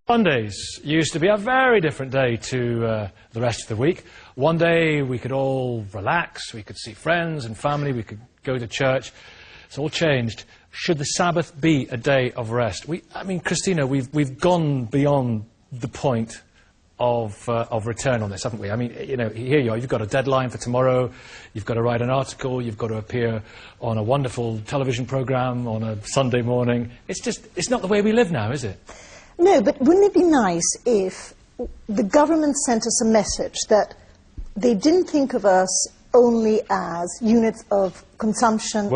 Sundays used to be a very different day to the rest of the week. One day we could all relax, we could see friends and family, we could go to church. It's all changed. Should the Sabbath be a day of rest? I mean, Christina, we've gone beyond the point of return on this, haven't we? I mean, you know, here you are, you've got a deadline for tomorrow, you've got to write an article, you've got to appear on a wonderful television programme on a Sunday morning. It's not the way we live now, is it? No, but wouldn't it be nice if the government sent us a message that they didn't think of us only as units of consumption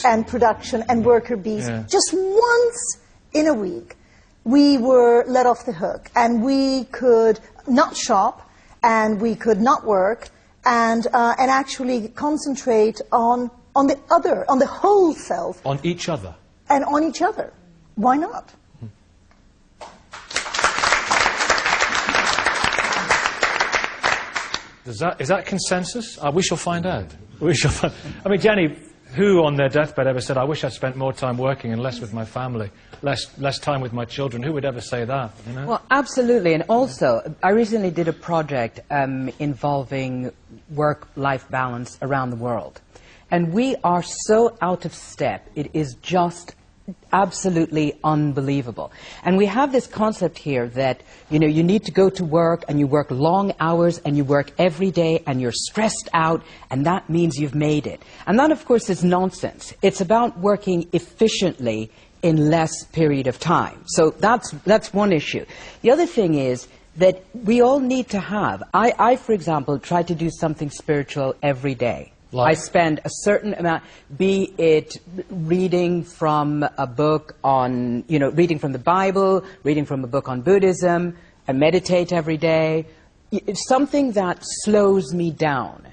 and production and worker bees. Yeah. Just once in a week, we were let off the hook, and we could not shop, and we could not work, and actually concentrate on the whole self. On each other. And on each other. Why not? Is that consensus? We shall find out. We shall find. I mean, Jenny, who on their deathbed ever said, "I wish I'd spent more time working and less with my family, less time with my children"? Who would ever say that? You know? Well, absolutely. And also, I recently did a project involving work-life balance around the world, and we are so out of step. It is just absolutely unbelievable. And we have this concept here that, you know, you need to go to work and you work long hours and you work every day and you're stressed out and that means you've made it. And that, of course, is nonsense. It's about working efficiently in less period of time. So that's one issue. The other thing is that we all need to have, I for example, try to do something spiritual every day. Like? I spend a certain amount, be it reading from a book on, you know, reading from the Bible, reading from a book on Buddhism, I meditate every day. It's something that slows me down.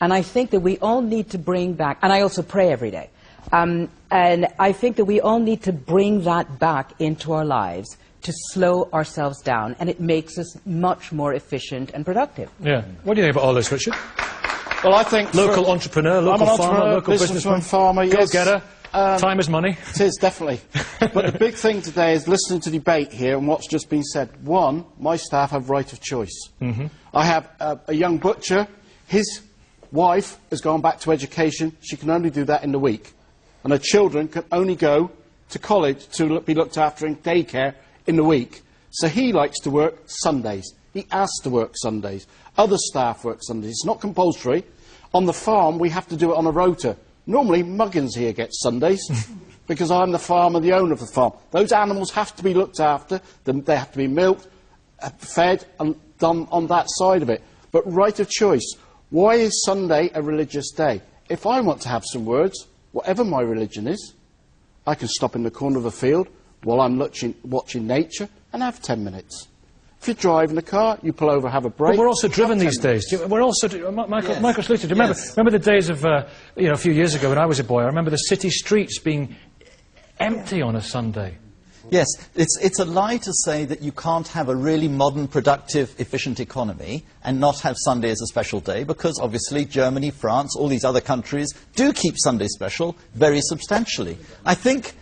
And I think that we all need to bring back, and I also pray every day. And I think that we all need to bring that back into our lives to slow ourselves down, and it makes us much more efficient and productive. Yeah. What do you think about all this, Richard? Well, I think... Local entrepreneur, local farmer, local businessman, farmer, yes. Go-getter, time is money. It is, definitely. But the big thing today is listening to debate here and what's just been said. One, my staff have right of choice. I have a young butcher. His wife has gone back to education. She can only do that in the week. And her children can only go to college to be looked after in daycare in the week. So he likes to work Sundays. He has to work Sundays. Other staff work Sundays. It's not compulsory. On the farm, we have to do it on a rota. Normally, Muggins here gets Sundays because I'm the farmer, the owner of the farm. Those animals have to be looked after. They have to be milked, fed, and done on that side of it. But right of choice. Why is Sunday a religious day? If I want to have some words, whatever my religion is, I can stop in the corner of a field while I'm watching nature and have 10 minutes. If you're driving a car, you pull over, have a break. But we're also driven these days. We're also, Michael Sluter, do you remember the days of, you know, a few years ago when I was a boy? I remember the city streets being empty on a Sunday. Yes, it's a lie to say that you can't have a really modern, productive, efficient economy and not have Sunday as a special day, because obviously Germany, France, all these other countries do keep Sunday special very substantially. I think...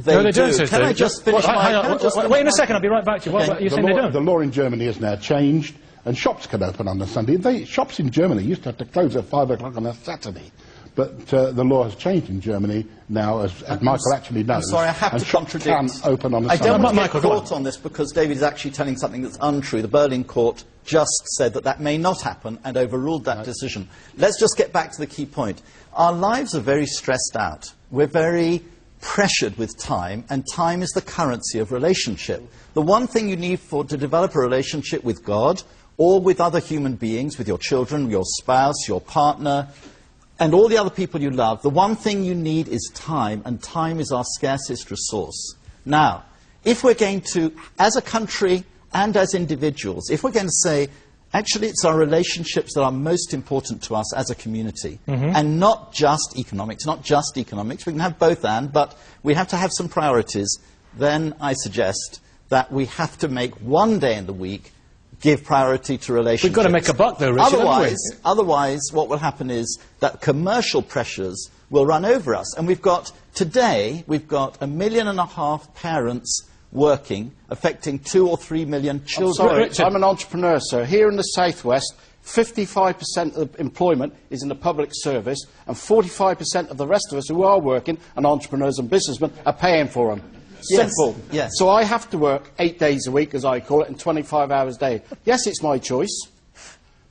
No, they don't. Can I just finish Wait a second, I'll be right back to you. Okay. What you saying they don't? The law in Germany has now changed, and shops can open on a Sunday. Shops in Germany used to have to close at 5 o'clock on a Saturday. But the law has changed in Germany now, as Michael actually knows. I'm sorry, I have to contradict. Shops can open on a Sunday. I don't want to get caught on this because David is actually telling something that's untrue. The Berlin court just said that that may not happen and overruled that decision. Let's just get back to the key point. Our lives are very stressed out. We're very pressured with time, and time is the currency of relationship. The one thing you need to develop a relationship with God or with other human beings, with your children, your spouse, your partner, and all the other people you love, the one thing you need is time, and time is our scarcest resource. Now, if we're going to, as a country and as individuals, if we're going to say, actually, it's our relationships that are most important to us as a community, and not just economics, we can have both and, but we have to have some priorities, then I suggest that we have to make one day in the week give priority to relationships. We've got to make a buck, though, Richard. Otherwise, what will happen is that commercial pressures will run over us. And today, we've got 1.5 million parents working, affecting 2 or 3 million children. I'm sorry, I'm an entrepreneur, sir. Here in the southwest, 55% of employment is in the public service, and 45% of the rest of us who are working, and entrepreneurs and businessmen, are paying for them. Yes, Simple. yes. So I have to work 8 days a week, as I call it, and 25 hours a day. Yes, it's my choice,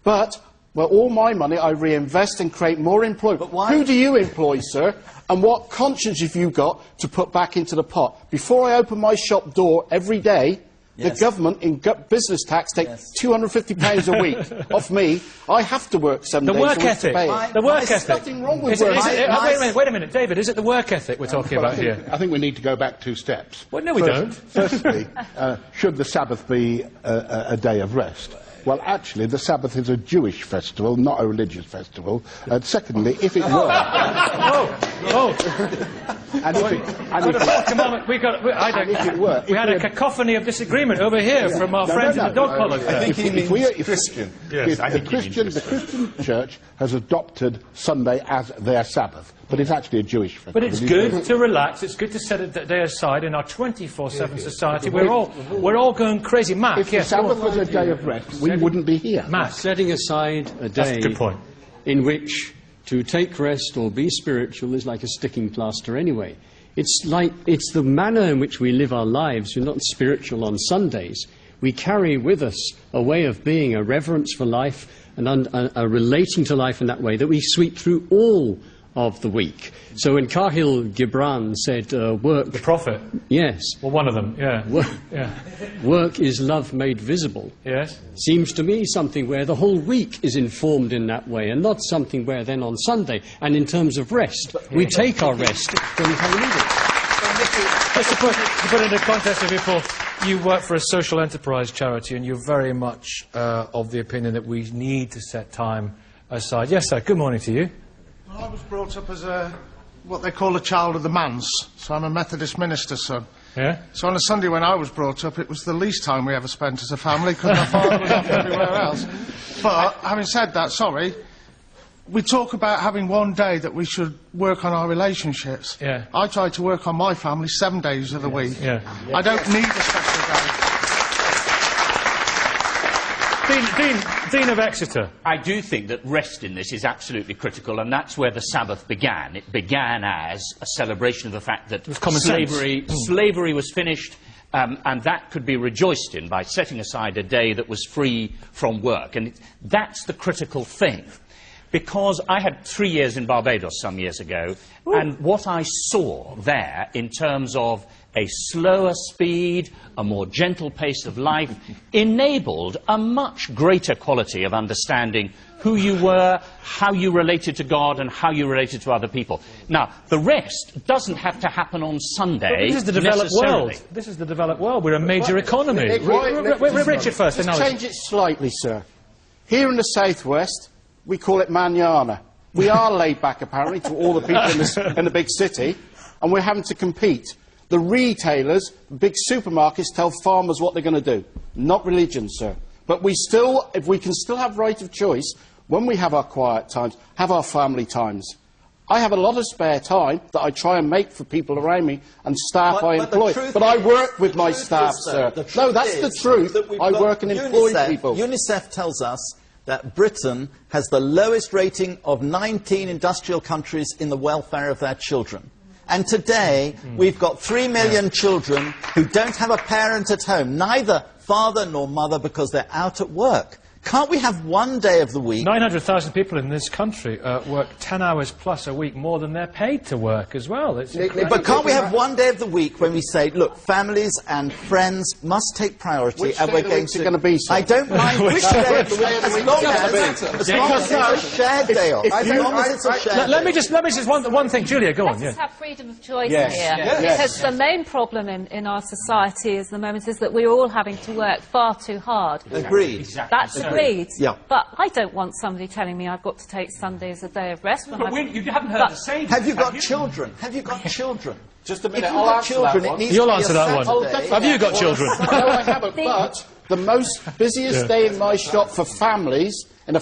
but well, all my money I reinvest and create more employment. But why? Who do you employ, sir? And what conscience have you got to put back into the pot? Before I open my shop door every day, yes. the government in business tax take £250 a week off me. I have to work 7 days a week to pay it. The work ethic. There's nothing wrong with work. Wait a minute, David, is it the work ethic we're talking about here? I think we need to go back 2 steps. Well, no, we don't. Firstly, should the Sabbath be a day of rest? Well, actually, the Sabbath is a Jewish festival, not a religious festival. And secondly, if it were... We had a cacophony of disagreement over here from our friends in the dog collars. If the Christian church has adopted Sunday as their Sabbath, but it's actually a Jewish festival. But it's good to relax. It's good to set a day aside in our 24/7 society. We're all going crazy. Matt, if the Sabbath was a day of rest, we wouldn't be here. Matt, setting aside a day that's a good point. In which to take rest or be spiritual is like a sticking plaster anyway. It's the manner in which we live our lives. We're not spiritual on Sundays. We carry with us a way of being, a reverence for life, and a relating to life in that way that we sweep through all of the week. So when Kahil Gibran said work... The prophet? Yes. Well, one of them, yeah. Work is love made visible. Yes. Seems to me something where the whole week is informed in that way, and not something where then on Sunday, and in terms of rest, we take our rest when we need it. Just to put it into context of people, you work for a social enterprise charity, and you're very much of the opinion that we need to set time aside. Yes, sir. Good morning to you. I was brought up as what they call a child of the manse, so I'm a Methodist minister's son. Yeah? So on a Sunday when I was brought up, it was the least time we ever spent as a family, because my father was off everywhere else. But, having said that, sorry, we talk about having one day that we should work on our relationships. Yeah. I try to work on my family 7 days of the week. Yeah. I don't need a special day. Dean of Exeter. I do think that rest in this is absolutely critical, and that's where the Sabbath began. It began as a celebration of the fact that slavery was finished, and that could be rejoiced in by setting aside a day that was free from work. And that's the critical thing. Because I had 3 years in Barbados some years ago, and what I saw there in terms of a slower speed, a more gentle pace of life, enabled a much greater quality of understanding who you were, how you related to God, and how you related to other people. Now, the rest doesn't have to happen on Sunday. This is the developed world. This is the developed world. We're a major economy. Richard first. Let's change it slightly, sir. Here in the southwest, we call it manana. We are laid back, apparently, to all the people in the big city, and we're having to compete. The retailers, big supermarkets, tell farmers what they're going to do. Not religion, sir. But if we can still have right of choice, when we have our quiet times, have our family times. I have a lot of spare time that I try and make for people around me and staff I employ. But I work with my staff, sir. No, that's the truth. I work and employ people. UNICEF tells us that Britain has the lowest rating of 19 industrial countries in the welfare of their children. And today, we've got 3 million children who don't have a parent at home, neither father nor mother, because they're out at work. Can't we have one day of the week? 900,000 people in this country work 10 hours plus a week more than they're paid to work as well. But can't we have one day of the week when we say, look, families and friends must take priority, which and we're going to be, sir? I don't mind which day of the week, as long as it's a shared day off. Let me just one thing, Julia, go on. Let's have freedom of choice here, because the main problem in our society at the moment is that we're all having to work far too hard. Agreed. Exactly. That's agreed. Yeah. But I don't want somebody telling me I've got to take Sunday as a day of rest. But you haven't heard the same. Have you got children? Have you got children? Just a minute, If you've got children, it needs You'll to be answer a that one. Saturday. Have you got children? No, I haven't, but the most busiest day in my shop for families in a